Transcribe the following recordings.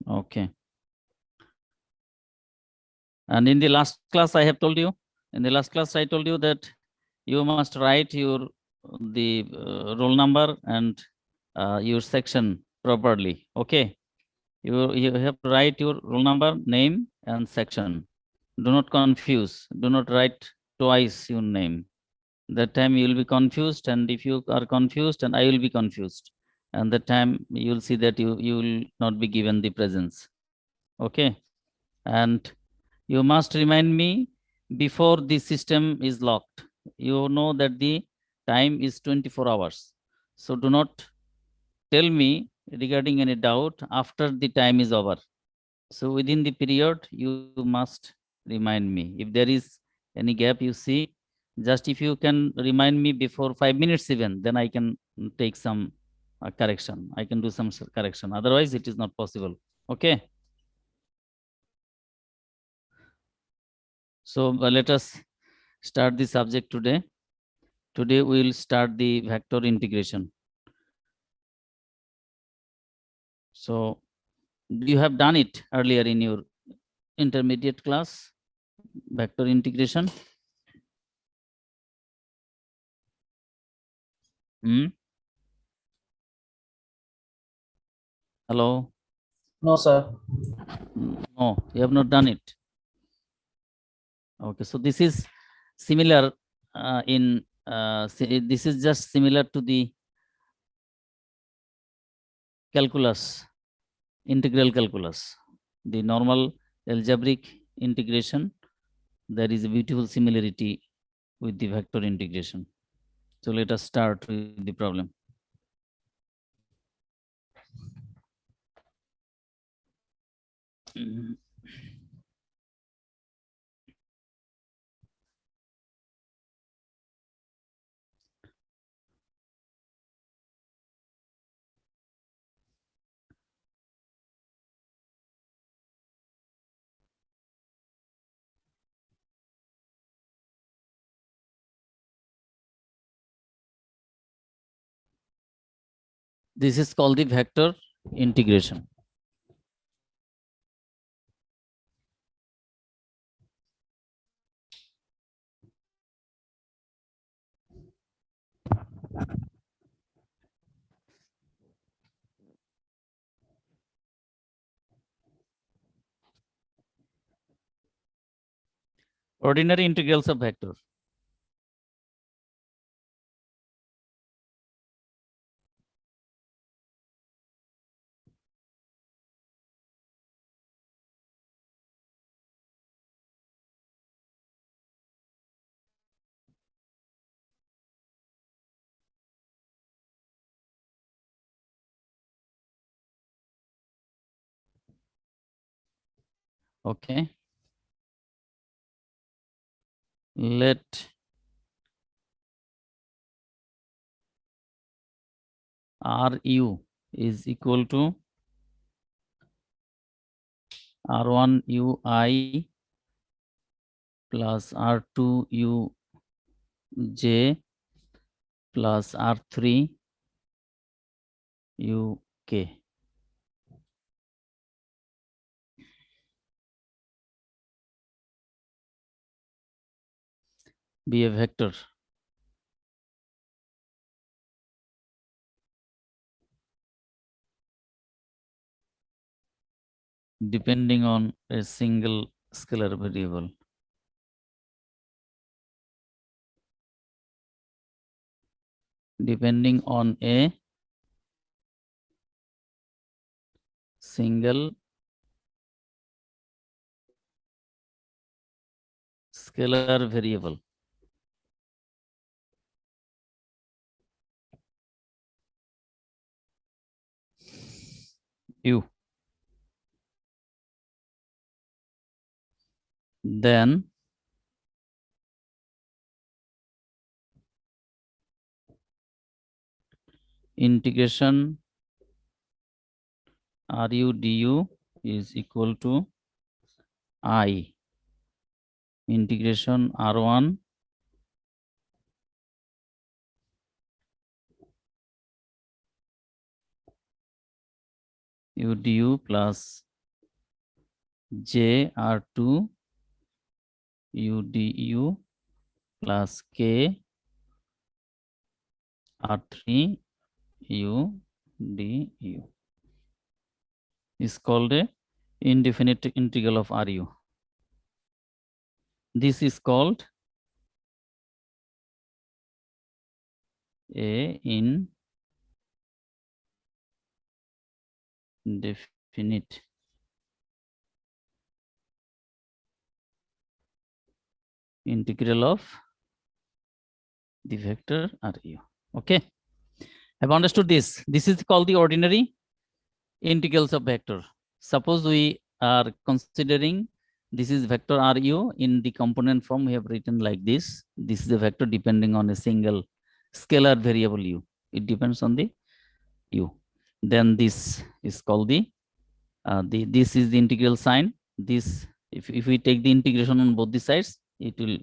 Okay. And in the last class, I told you that you must write your the roll number and your section properly. Okay. You have to write your roll number, name, and section. Do not confuse. Do not write twice your name. That time you will be confused, and if you are confused, and I will be confused, and that time you will see that you will not be given the presence. Okay. And you must remind me before the system is locked. You know that the time is 24 hours. So do not tell me regarding any doubt after the time is over. So within the period, you must remind me. If there is any gap you see, just if you can remind me before 5 minutes even, then I can take some correction. I can do some correction. Otherwise, it is not possible. Okay. So let us start the subject today. Today we will start the vector integration. So you have done it earlier in your intermediate class, vector integration. Hello. No, sir. No, you have not done it. Okay, so this is similar this is just similar to the calculus, integral calculus, the normal algebraic integration. There is a beautiful similarity with the vector integration. So let us start with the problem. This is called the vector integration. Ordinary integrals of vector. Okay. Let Ru is equal to R1 Ui plus R2 Uj plus R3 Uk. Be a vector depending on a single scalar variable. Depending on a single scalar variable. U. Then integration Ru du is equal to I integration R1 U du plus j r2 u du plus k r3 u du is called a indefinite integral of RU. This is called a indefinite integral of the vector RU. Okay, have understood this. This is called the ordinary integrals of vector. Suppose we are considering this is vector RU in the component form. We have written like this. This is a vector depending on a single scalar variable u. It depends on the u. Then this is called the this is the integral sign. This if we take the integration on both the sides, it will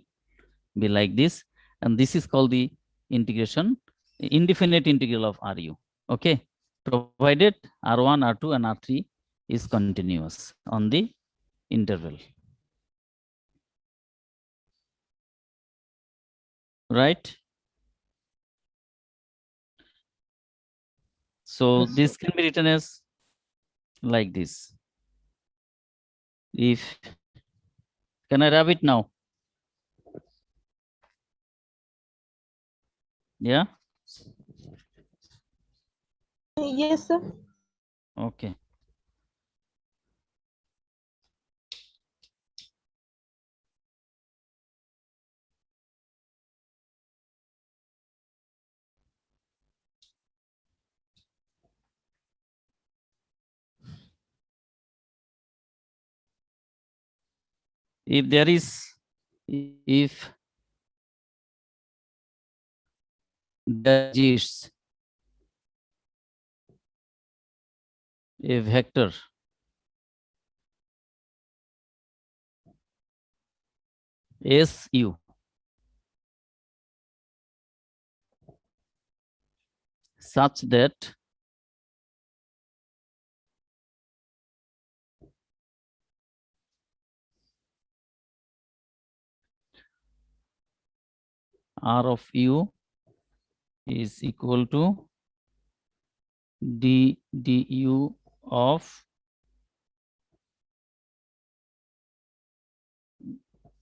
be like this, and this is called the integration indefinite integral of RU. Okay, provided R1, R2, and R3 is continuous on the interval. Right? So Yes, this can be written as like this. If can I rub it now? Yeah. yes, sir. Okay. If there is, if there exists a vector SU such that R of U is equal to d du of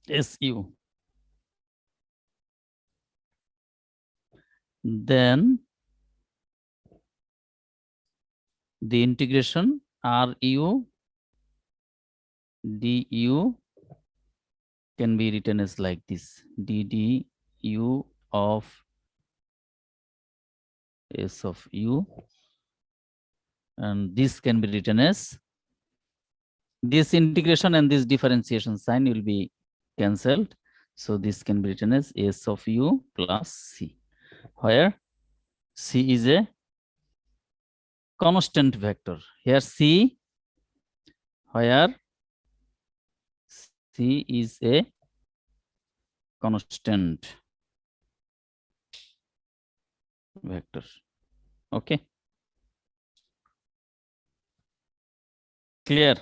SU, then the integration RU du can be written as like this, d du of S of U, and this can be written as this integration and this differentiation sign will be cancelled. So this can be written as S of U plus C, where C is a constant vector. Here C, where C is a constant vector. Okay. Clear?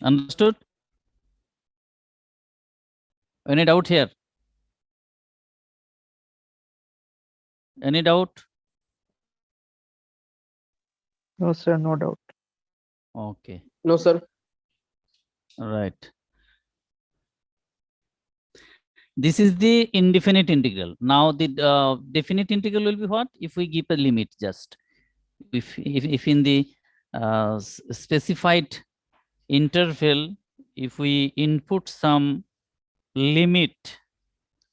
Understood? Any doubt here? Any doubt? No, sir, no doubt. Okay. No, sir. Right. This is the indefinite integral. Now the definite integral will be what? If we give a limit just. If in the specified interval, if we input some limit,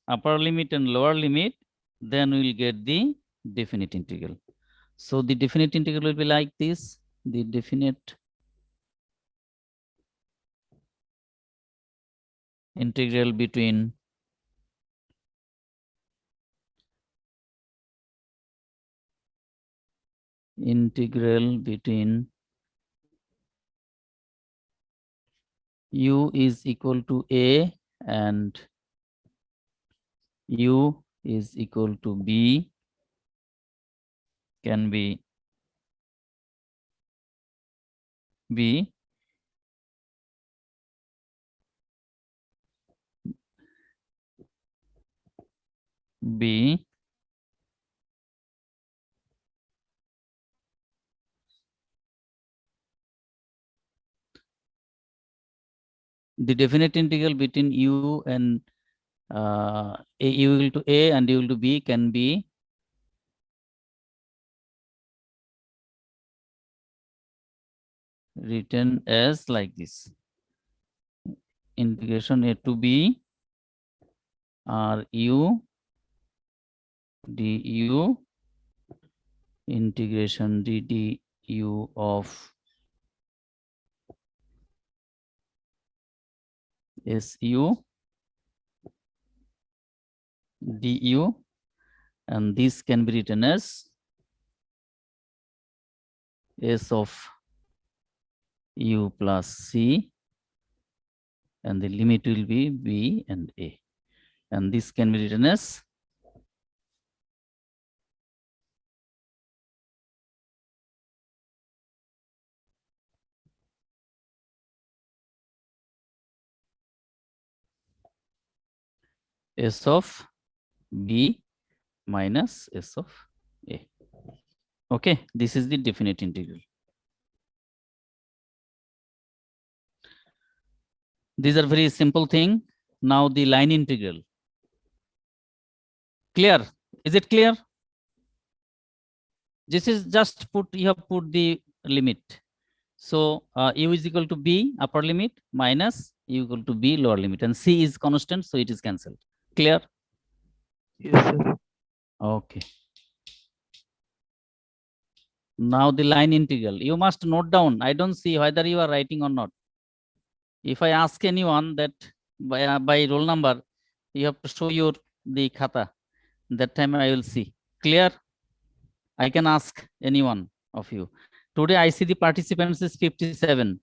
upper limit and lower limit, then we will get the definite integral. So the definite integral will be like this. The definite integral between U is equal to A and U is equal to B can be B B the definite integral between u and u equal to a and u equal to b can be written as like this: integration a to b r u du integration d du of su du, and this can be written as s of u plus c, and the limit will be b and a, and this can be written as s of b minus s of a. Okay, this is the definite integral. These are very simple thing. Now the line integral. Clear? Is it clear? This is just you have put the limit. So u is equal to b upper limit minus u equal to b lower limit, and c is constant, so it is cancelled. Clear? Yes, sir. Okay. Now the line integral. You must note down. I don't see whether you are writing or not. If I ask anyone that by roll number, you have to show your the khata. That time I will see. Clear? I can ask anyone of you. Today I see the participants is 57.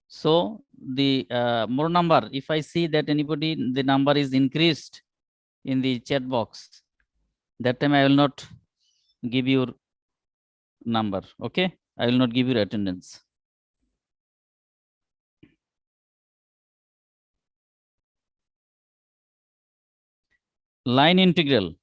So the more number, if I see that anybody, the number is increased in the chat box, that time I will not give your number. Okay, I will not give your attendance. Line integral.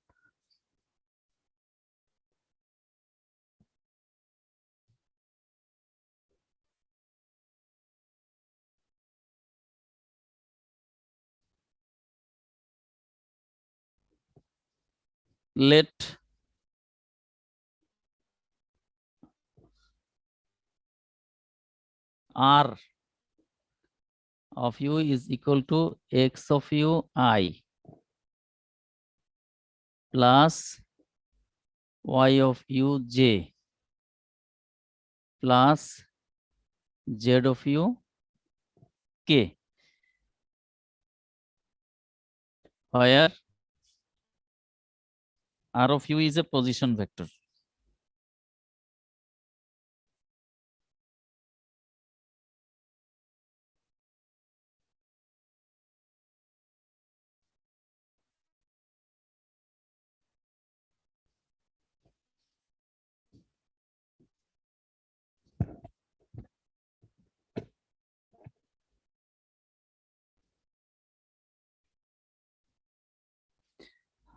Let r of u is equal to x of u I plus y of u j plus z of u k, where r of u is a position vector.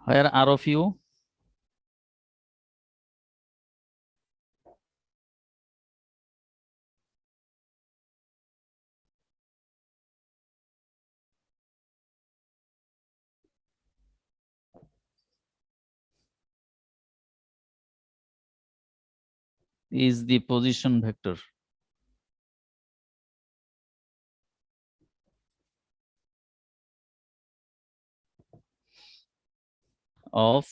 Where r of u is the position vector of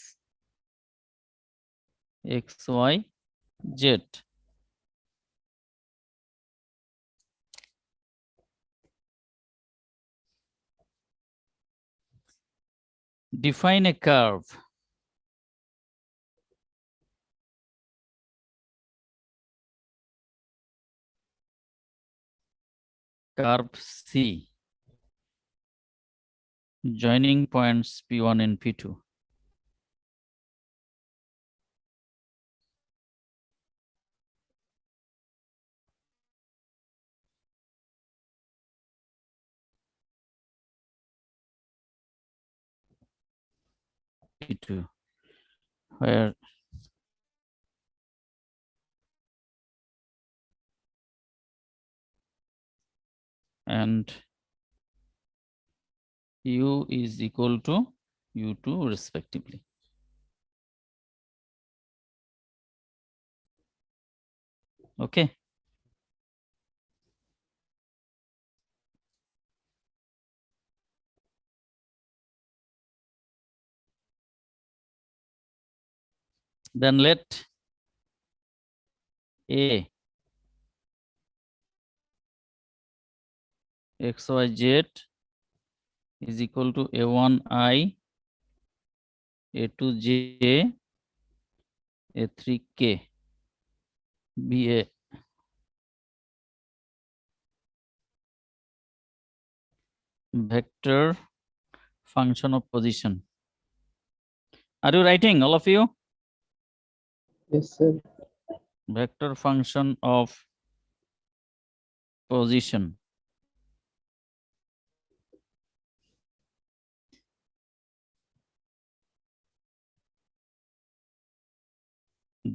x, y, z. Define a curve C joining points P1 and P2. P2, where and U is equal to U2 respectively. Okay. Then let A XYZ is equal to A1I, A2J, A3K be a vector function of position. Are you writing, all of you? Yes, sir. Vector function of position.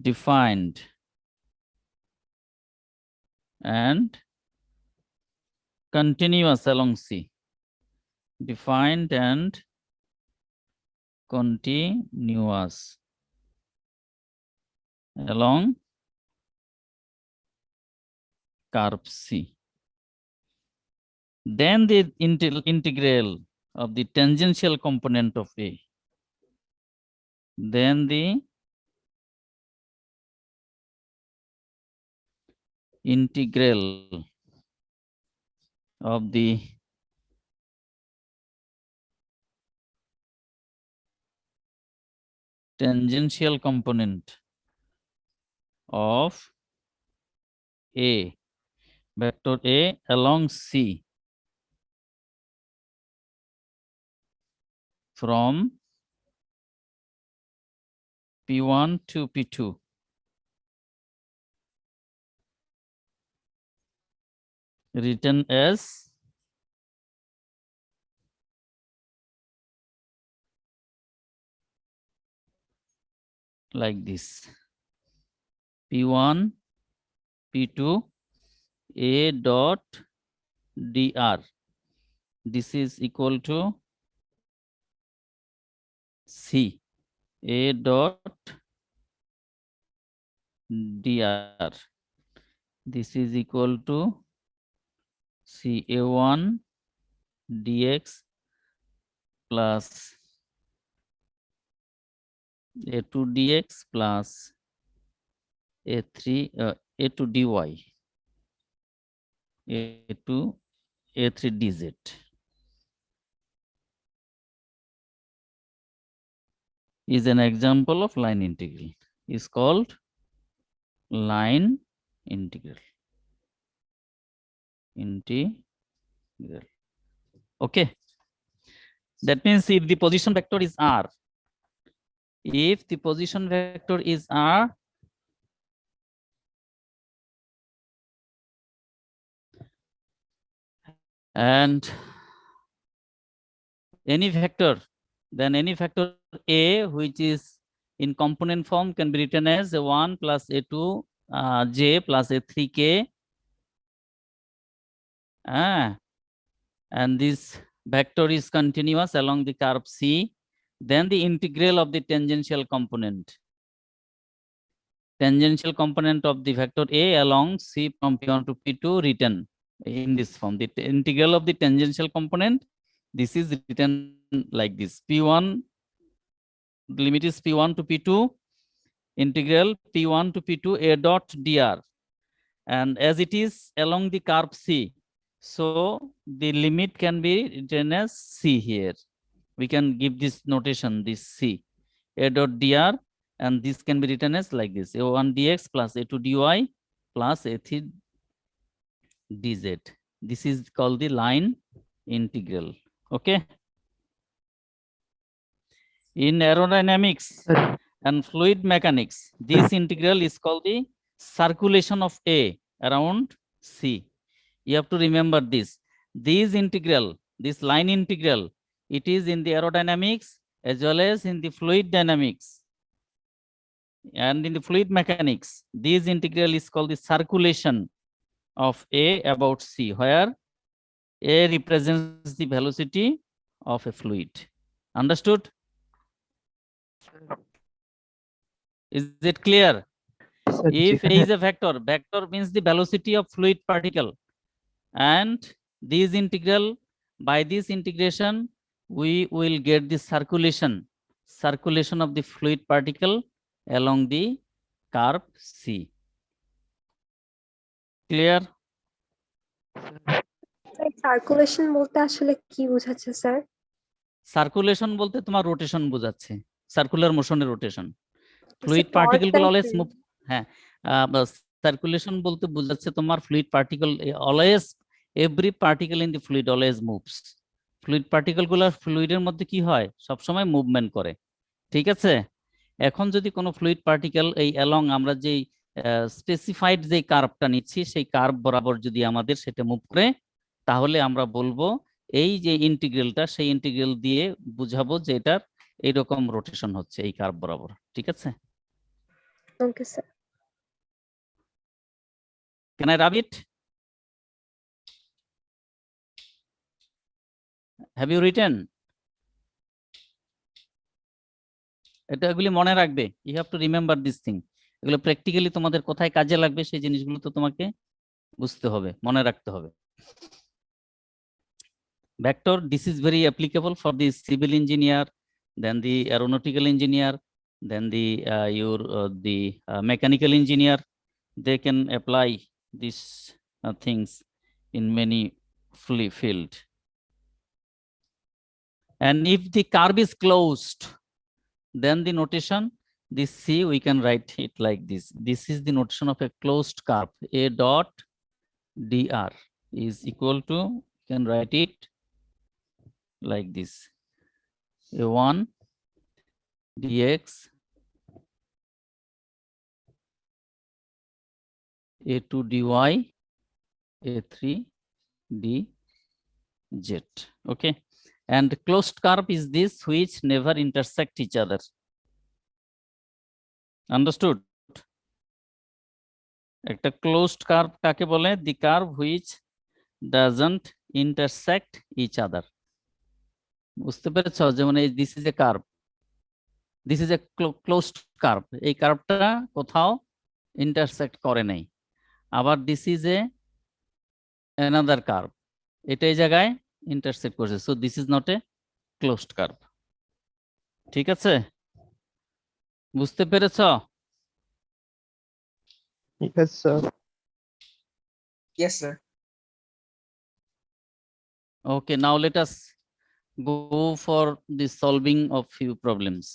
Defined and continuous along C. Defined and continuous along curve C. Then the integral of the tangential component of A. Then the integral of the tangential component of A, vector A along C from P1 to P2. Written as like this. P1, P2, A dot dr. This is equal to C, A dot dr. This is equal to CA1 dx plus A2 dx plus A3 A2 dy, A2 A3 dz. Is an example of line integral. Is called line integral. Integral. Okay. That means if the position vector is R, if the position vector is R, and any vector, then any vector A which is in component form can be written as A1 plus A2 J plus A3K. And this vector is continuous along the curve C. Then the integral of the tangential component. Tangential component of the vector A along C from P1 to P2 written in this form. The integral of the tangential component, this is written like this. P1, the limit is P1 to P2, integral P1 to P2 A dot dr. And as it is along the curve C, so the limit can be written as C here. We can give this notation, this C, A dot dr, and this can be written as like this, A1 dx plus A2 dy plus A3 dz. This is called the line integral. Okay. In aerodynamics and fluid mechanics, this integral is called the circulation of A around C. You have to remember this. This integral, this line integral, it is in the aerodynamics as well as in the fluid dynamics and in the fluid mechanics. This integral is called the circulation of A about C, where A represents the velocity of a fluid. Understood? Is it clear? Sir, If A is a vector, vector means the velocity of fluid particle. And this integral, by this integration, we will get the circulation of the fluid particle along the curve C. Clear? Circulation বলতে আসলে কি বোঝাচ্ছে sir? Circulation বলতে তোমার rotation বোঝাচ্ছে, circular মোশনের rotation. Fluid Torque particle গুলো type always এর? মুভ, হ্যাঁ, সার্কুলেশন বলতে বোঝাচ্ছে তোমার fluid particle always, every particle in the fluid always moves. Fluid particle গুলো ফ্লুইডের মধ্যে কি হয়, সবসময় মুভমেন্ট করে, ঠিক আছে? এখন যদি কোনো ফ্লুইড পার্টিকেল এই অ্যালং আমরা যেই স্পেসিফাইড যে কার্ভটা নিচ্ছি সেই কার্ভ বরাবর যদি আমাদের সেটা মুভ করে, তাহলে আমরা বলবো এই যে ইন্টিগ্রালটা, সেই ইন্টিগ্রাল দিয়ে বুঝাবো যে এটার এইরকম রোটেশন হচ্ছে এই কার্ভ বরাবর, ঠিক আছে? Okay sir. Can I rub it? Have you written? এটা এগুলি মনে রাখবে, you have to remember this thing. এগুলো প্র্যাকটিক্যালি তোমাদের কোথায় কাজে লাগবে সেই জিনিসগুলো তো তোমাকে বুঝতে হবে, মনে রাখতে হবে। Vector, this is very applicable for the civil engineer, then the aeronautical engineer, then the mechanical engineer. They can apply these things in many field. And if the curve is closed, then the notation, this C, we can write it like this. This is the notation of a closed curve. A dot dr is equal to, you can write it like this. A1 dx, A2 dy, A3 dz. Okay. And closed curve is this which never intersect each other. Understood? একটা closed curve কাকে বলে? The curve which doesn't intersect each other. বুঝতে পেরেছো? যেমন এই this is a curve. This is a closed curve. এই কার্ভটা কোথাও intersect করে নাই। আবার this is another curve. এটা এই জায়গায় intersect করছে। So this is not a closed curve. ঠিক আছে? বুঝতে পেরেছো? Yes, sir. Yes, sir. Okay, now let us go for the solving of few problems.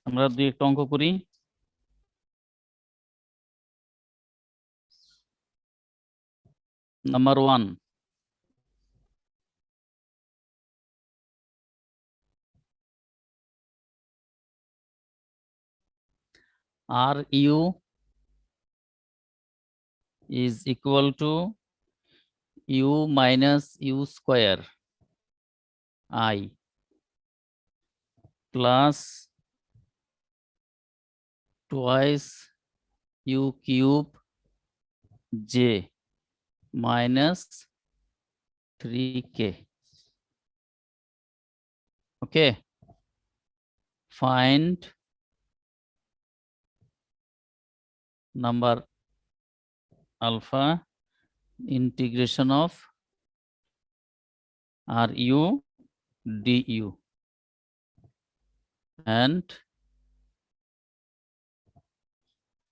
আমরা দুই একটা অঙ্ক করি। Number 1. RU is equal to U minus U square I plus twice U cube J minus 3K. Okay. Find number alpha integration of RU du and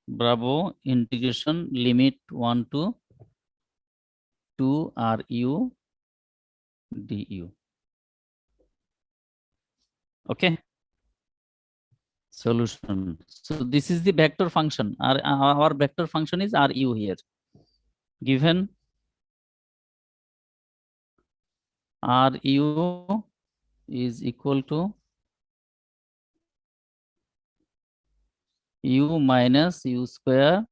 Bravo integration limit 1 to 2 RU du. Okay. Solution. So this is the vector function. Our vector function is RU here. Given RU is equal to U minus U square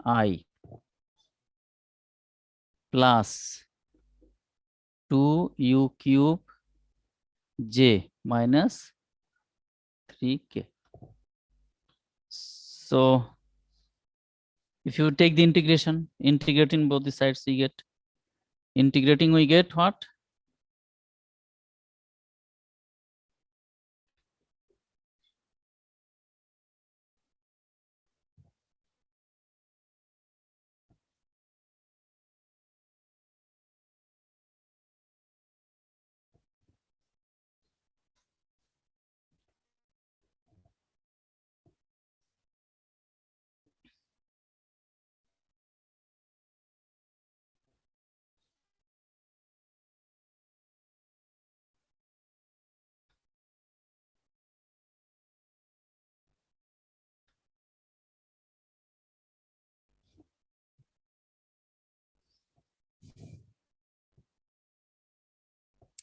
I plus 2u cube j minus 3k. So if you take the integration, integrating both the sides, we get integrating, we get what?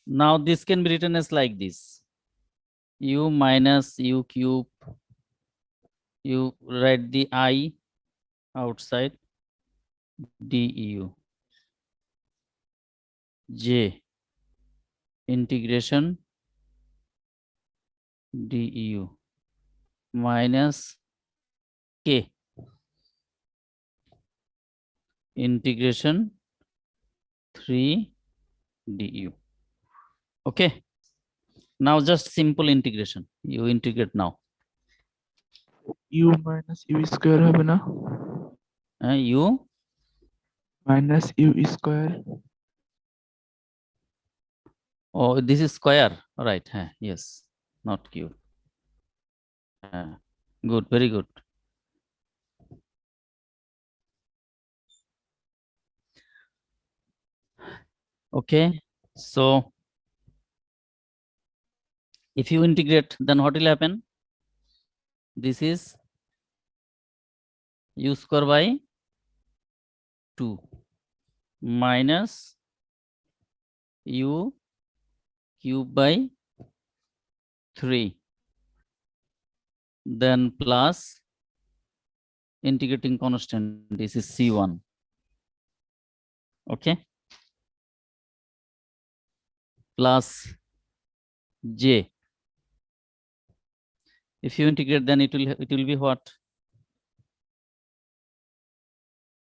Now this can be written as like this: u minus u cube, you write the I outside, deu j integration deu minus k integration 3 du. Okay, now just simple integration, you integrate now. u minus u square হবে না? U minus u square. oh, this is square, right? Yes, not cube. Good, very good. Okay, so if you integrate, then what will happen? This is u square by 2 minus u cube by 3, then plus integrating constant, this is c1. Okay, plus j. If you integrate, then it will be what?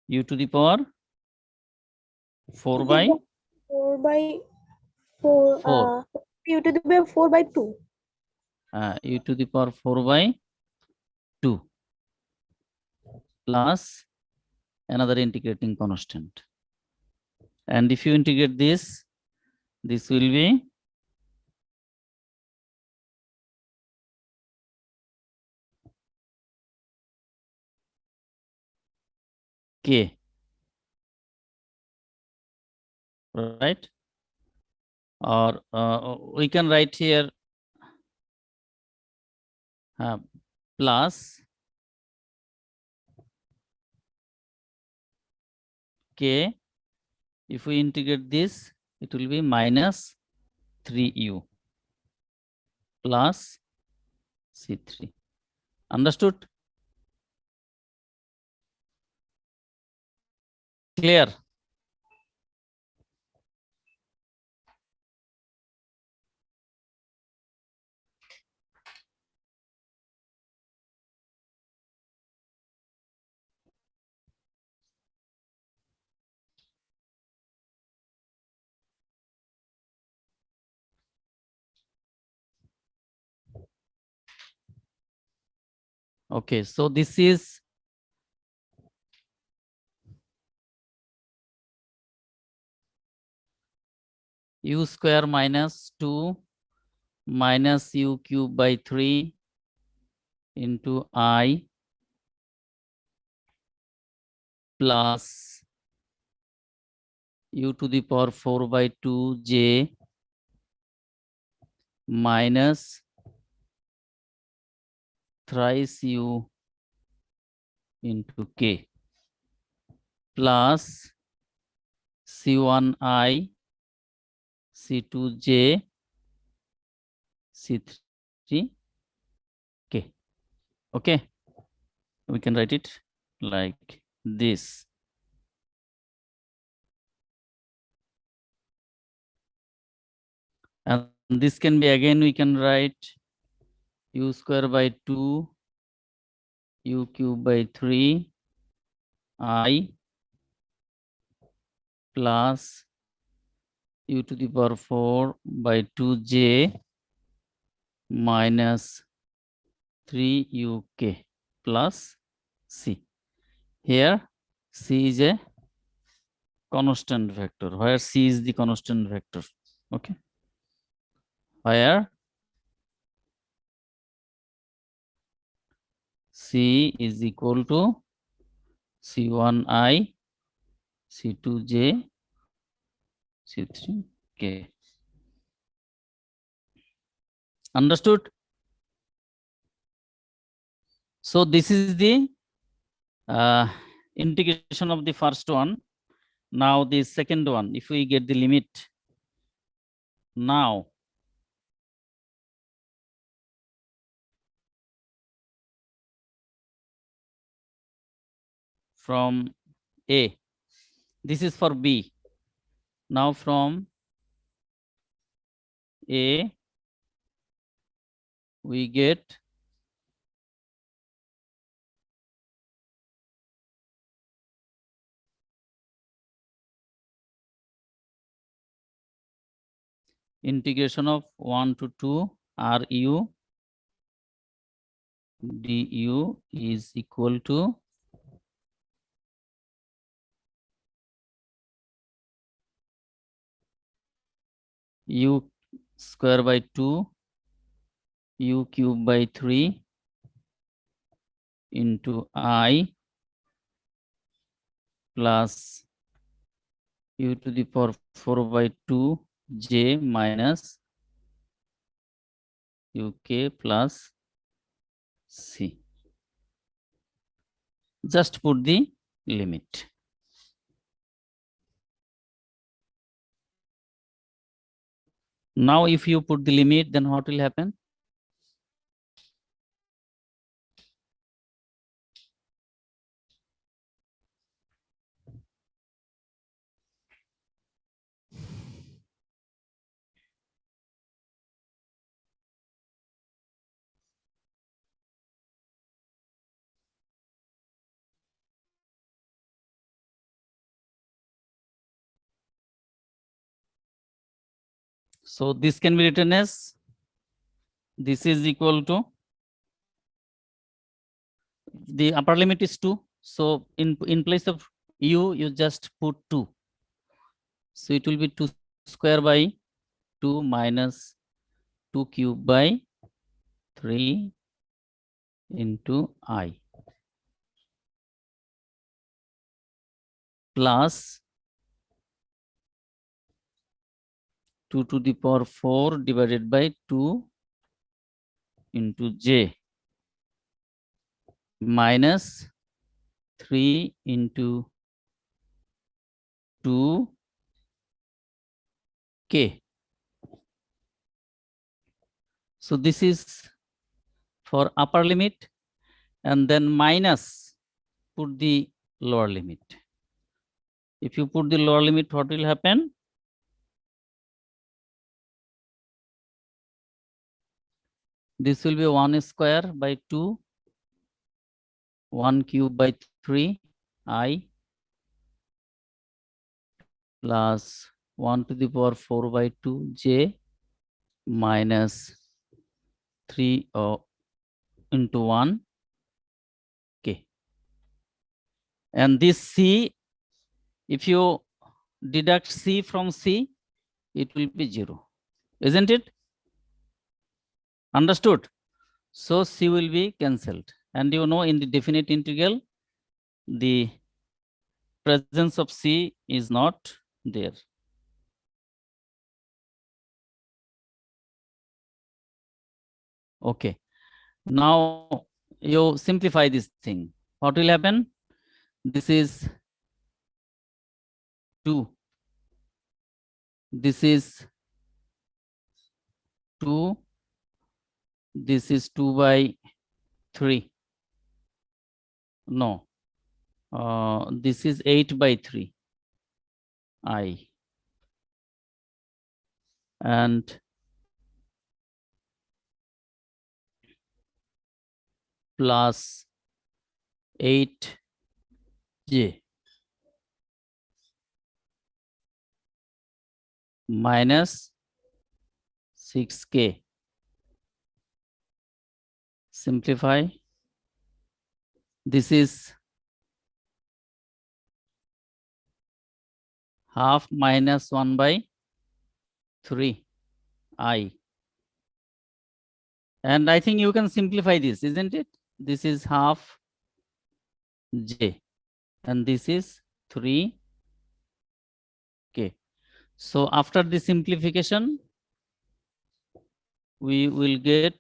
U to the power 4 by 4 by 4. 4. U to the power 4 by 2. U to the power 4 by 2 plus another integrating constant. And if you integrate this will be k, right? Or we can write here plus k. If we integrate this, it will be minus 3u plus c3. Understood? Clear? Okay, so this is u square minus 2 minus u cube by 3 into I plus u to the power 4 by 2 j minus thrice u into k plus c1i c2j c3k. Okay, we can write it like this. And this can be, again, we can write u square by 2, u cube by 3, I plus u to the power 4 by 2j minus 3uk plus c. Here c is a constant vector, where c is the constant vector. Okay, where c is equal to c1i, c2j, c3k. Understood? So this is the integration of the first one. Now the second one, if we get the limit now, from A, this is for B. Now from A, we get integration of 1 to 2 RU du is equal to u square by 2 u cube by 3 into I plus u to the power 4 by 2 j minus uk plus c. Just put the limit. Now if you put the limit, then what will happen? So this can be written as, this is equal to, the upper limit is 2. So in place of u, you just put 2. So it will be 2 square by 2 minus 2 cube by 3 into I plus 2 to the power 4 divided by 2 into j minus 3 into 2 k. So this is for upper limit, and then minus, put the lower limit. If you put the lower limit, what will happen? This will be 1 square by 2, 1 cube by 3 I plus 1 to the power 4 by 2 j minus 3 into 1 k. And this c, if you deduct c from c, it will be 0, isn't it? Understood? So c will be cancelled. And you know, in the definite integral, the presence of c is not there. Okay. Now you simplify this thing. What will happen? This is 2. This is 2. This is 2 by 3. No. This is 8 by 3 I. And plus 8j minus 6k. Simplify. This is half minus 1 by 3 I. And I think you can simplify this, isn't it? This is half j and this is 3k. So after the simplification, we will get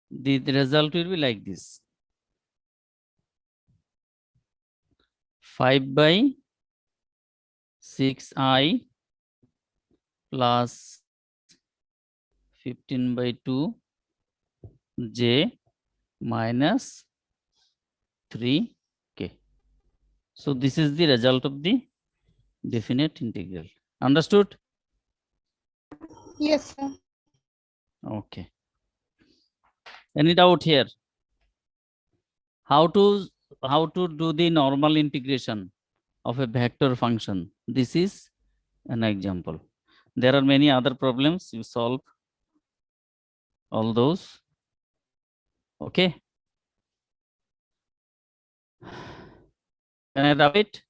the result will be like this. 5 by 6i plus 15 by 2 j minus 3k. So this is the result of the definite integral. Understood? Yes, sir. Okay. Any doubt here? How to do the normal integration of a vector function? This is an example. There are many other problems. You solve all those. Okay. Can I wrap it?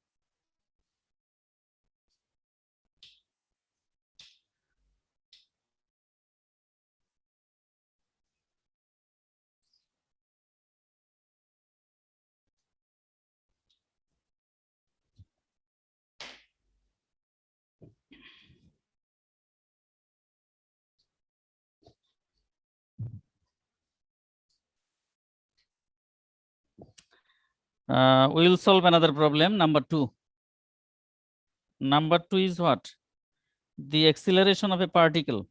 We will solve another problem, number 2. Number 2 is what? The acceleration of a particle.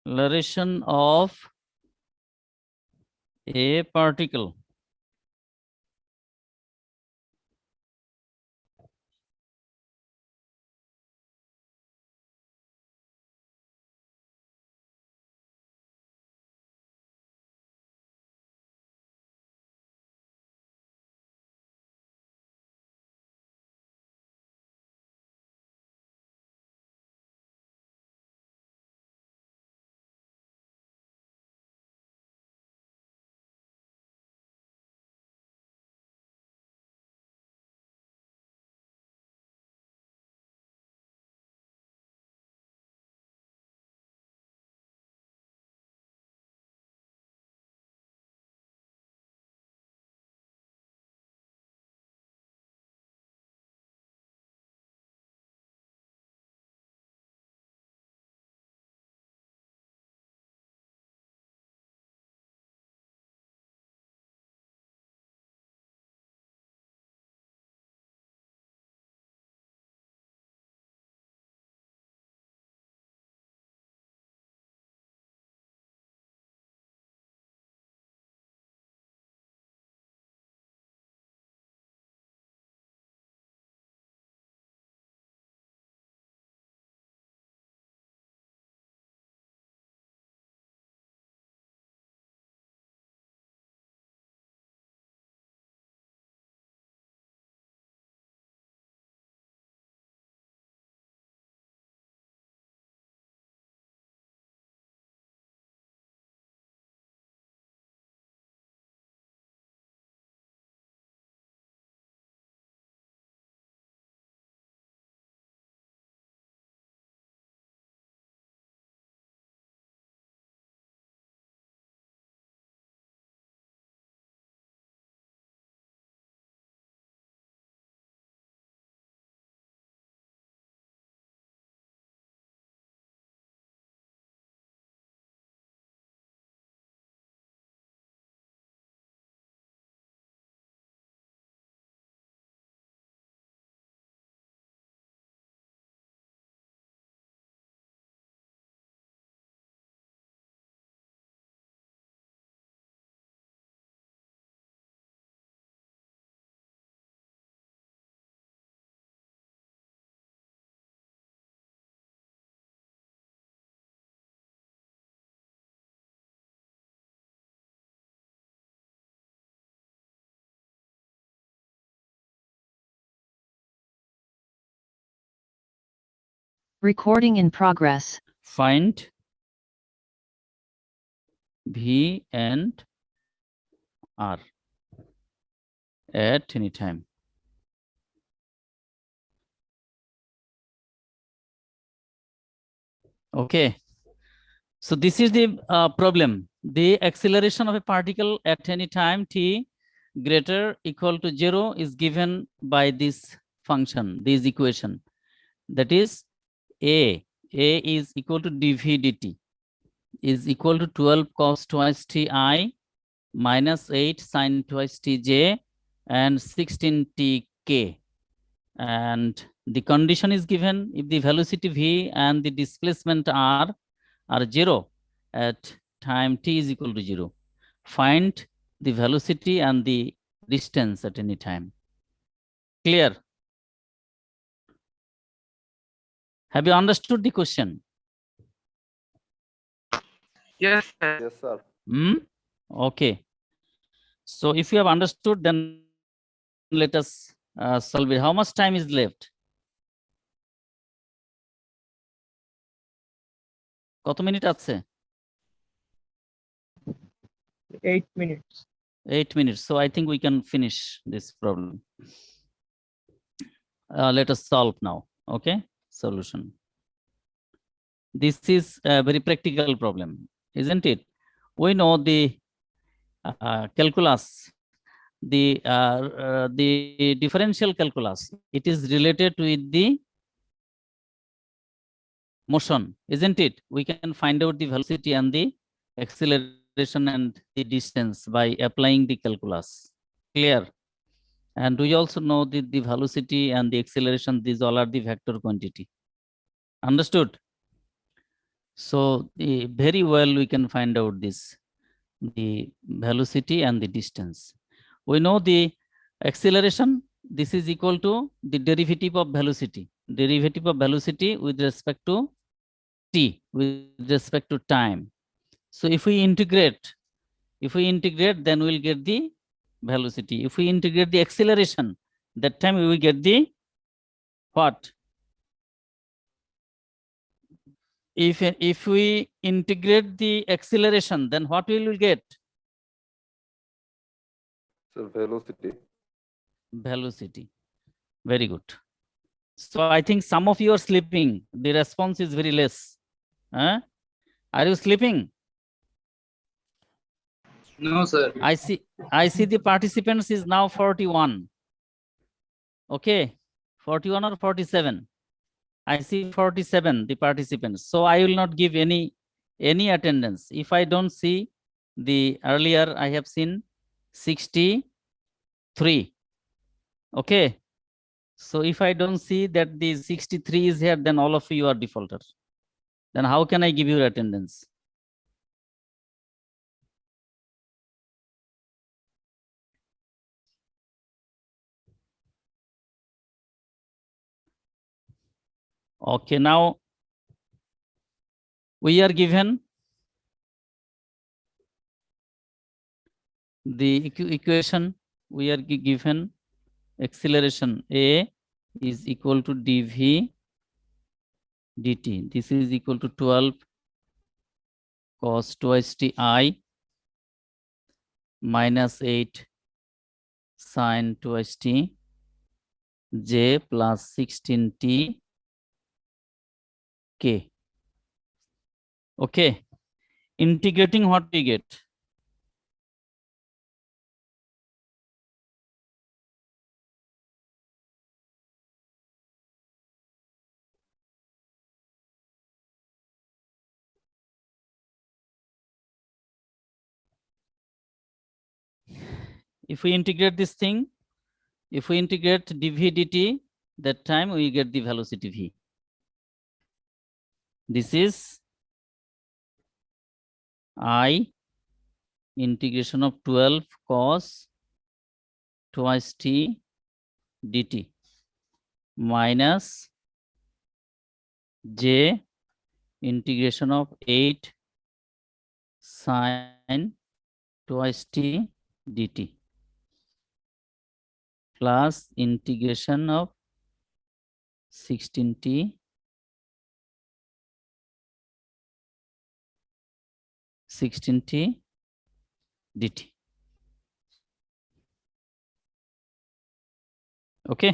Acceleration of a particle Recording in progress. Find V and R at any time. Okay. So this is the problem. The acceleration of a particle at any time t greater equal to 0 is given by this function, this equation. That is A is equal to dv dt is equal to 12 cos twice ti minus 8 sin twice tj and 16 tk. And the condition is given if the velocity v and the displacement r are 0 at time t is equal to 0. Find the velocity and the distance at any time. Clear? Have you understood the question? Yes, sir. Yes, sir. Okay. So if you have understood, then let us solve it. How much time is left? কত minute আছে? 8 minutes. 8 minutes. So I think we can finish this problem. Let us solve now. Okay. Solution. This is a very practical problem, isn't it? We know the calculus, the differential calculus. It is related with the motion, isn't it? We can find out the velocity and the acceleration and the distance by applying the calculus. Clear? And we also know that the velocity and the acceleration, these all are the vector quantity. Understood? So very well we can find out this, the velocity and the distance. We know the acceleration, this is equal to the derivative of velocity. Derivative of velocity with respect to t, with respect to time. So if we integrate, then we'll get the velocity. If we integrate the acceleration, that time we will get the what? If we integrate the acceleration, then what will we get? So velocity. Velocity. Very good. So I think some of you are sleeping. The response is very less. Huh? Are you sleeping? No, sir. I see the participants is now 41. Okay, 41 or 47. I see 47 the participants. So I will not give any attendance. If I don't see the earlier, I have seen 63. Okay. So if I don't see that the 63 is here, then all of you are defaulters. Then how can I give you attendance? Okay, now we are given the equation. We are given acceleration A is equal to dv dt. This is equal to 12 cos twice ti minus 8 sin twice t j plus 16t k. Okay. Integrating, what we get? If we integrate this thing, if we integrate dv dt, that time we get the velocity v. This is I integration of 12 cos twice t dt minus j integration of 8 sin twice t dt plus integration of 16t 16t dt. Okay.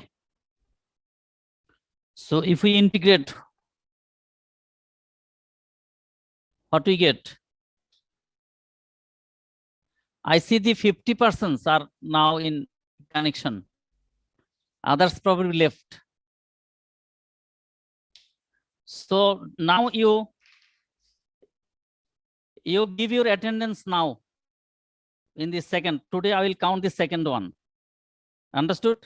So if we integrate, what we get? I see the 50% are now in connection. Others probably left. So now you give your attendance now in the second. Today I will count the second one. Understood?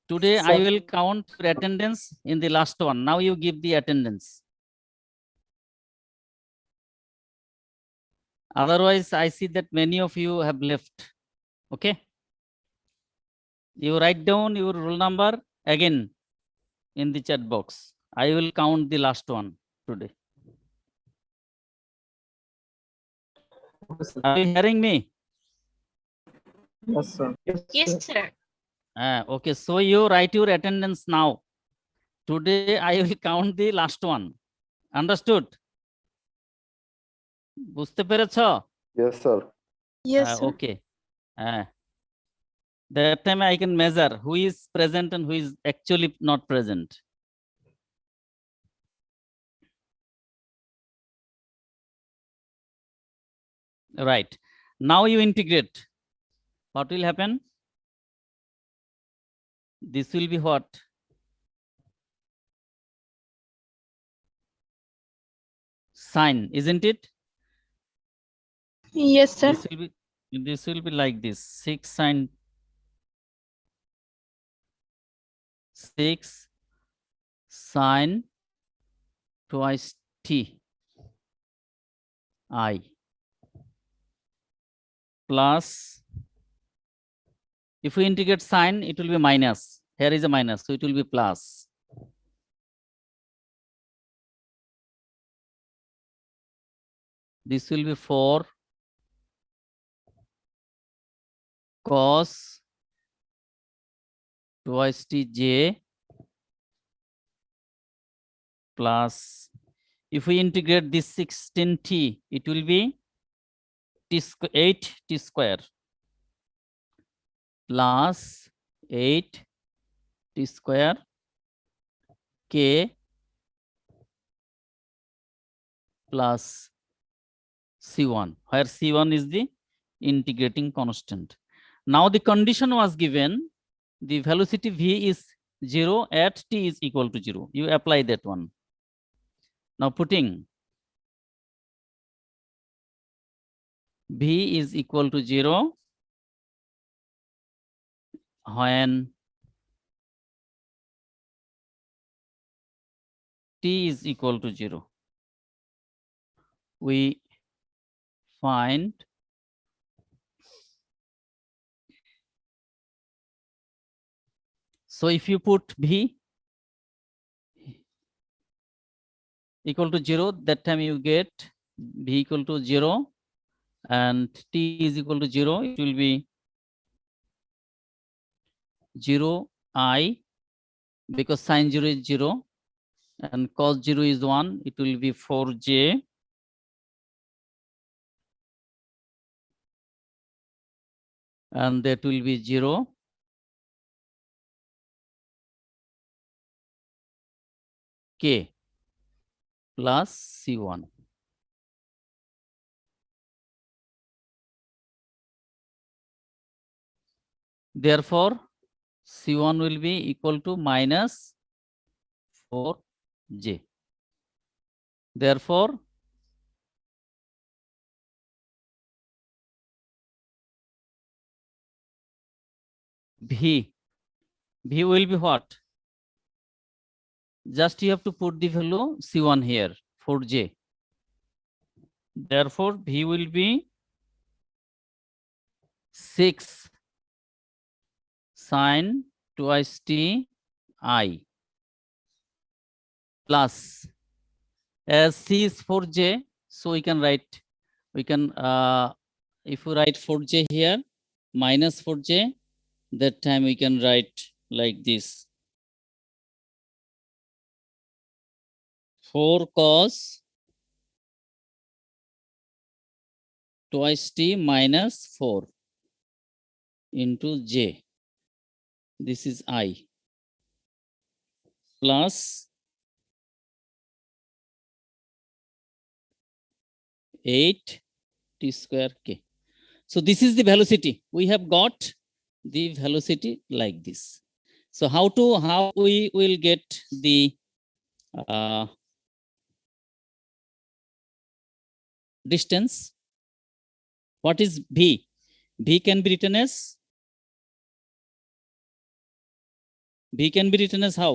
Today I will count your attendance in the last one. Now you give the attendance. Otherwise, I see that many of you have left. Okay. You write down your roll number again in the chat box. I will count the last one today. Are you hearing me? Yes, sir. Yes, sir. Okay, so you write your attendance now. Today I will count the last one. Understood? বুঝতে পেরেছ? Yes, sir. Yes, sir. Okay. That time I can measure who is present and who is actually not present. Right. Now you integrate. What will happen? This will be what? Sine, isn't it? Yes, sir. This will be like this. 6 sine 6 sine twice t I plus, if we integrate sine, it will be minus. Here is a minus, so it will be plus. This will be 4 cos twice t j plus, if we integrate this 16t, it will be 8t square plus 8t square k plus C1, where C1 is the integrating constant. Now the condition was given, the velocity V is 0 at t is equal to 0. You apply that one. Now putting V is equal to 0 when t is equal to 0. We find so if you put V equal to 0, that time you get V equal to 0 and t is equal to 0, it will be 0 I, because sine 0 is 0 and cos 0 is 1, it will be 4j and that will be 0 k plus C1. Therefore, C1 will be equal to minus 4j. Therefore, V will be what? Just you have to put the value C1 here, 4j. Therefore, V will be 6 sine twice t I plus, as C is 4j, so we can write, if we write 4j here, minus 4j, that time we can write like this. 4 cos twice t minus 4 into j. This is I plus 8 t square k. So this is the velocity. We have got the velocity like this. So how we will get the distance? What is v? V can be written as how?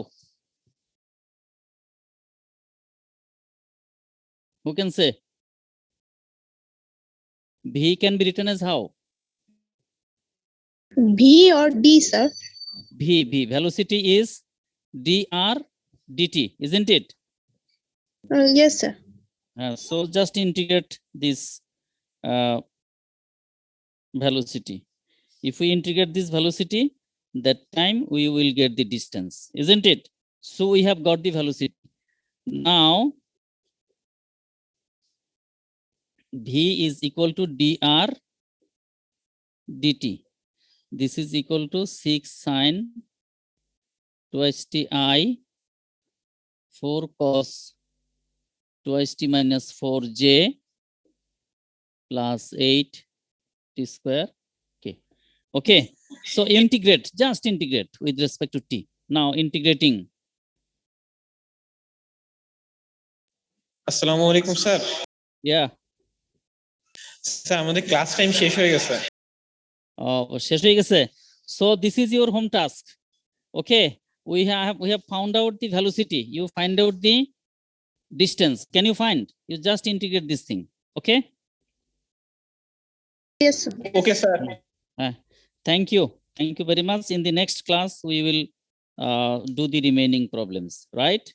Who can say? V can be written as how? V or D, sir? V. Velocity is dr dt, isn't it? Yes, sir. So just integrate this velocity. If we integrate this velocity, that time we will get the distance, isn't it? So we have got the velocity. Now v is equal to dr dt. This is equal to 6 sin twice t I 4 cos twice t minus 4j plus 8 t square k. Okay, so integrate, just integrate with respect to t. Now integrating. আসসালামু আলাইকুম sir. Yeah. Sir আমাদের class time শেষ হয়ে গেছে। শেষ হয়ে গেছে। So this is your home task. Okay, we have found out the velocity. You find out the distance. Can you find? You just integrate this thing. Okay. Yes, sir. Okay sir. Thank you very much. In the next class we will do the remaining problems, right?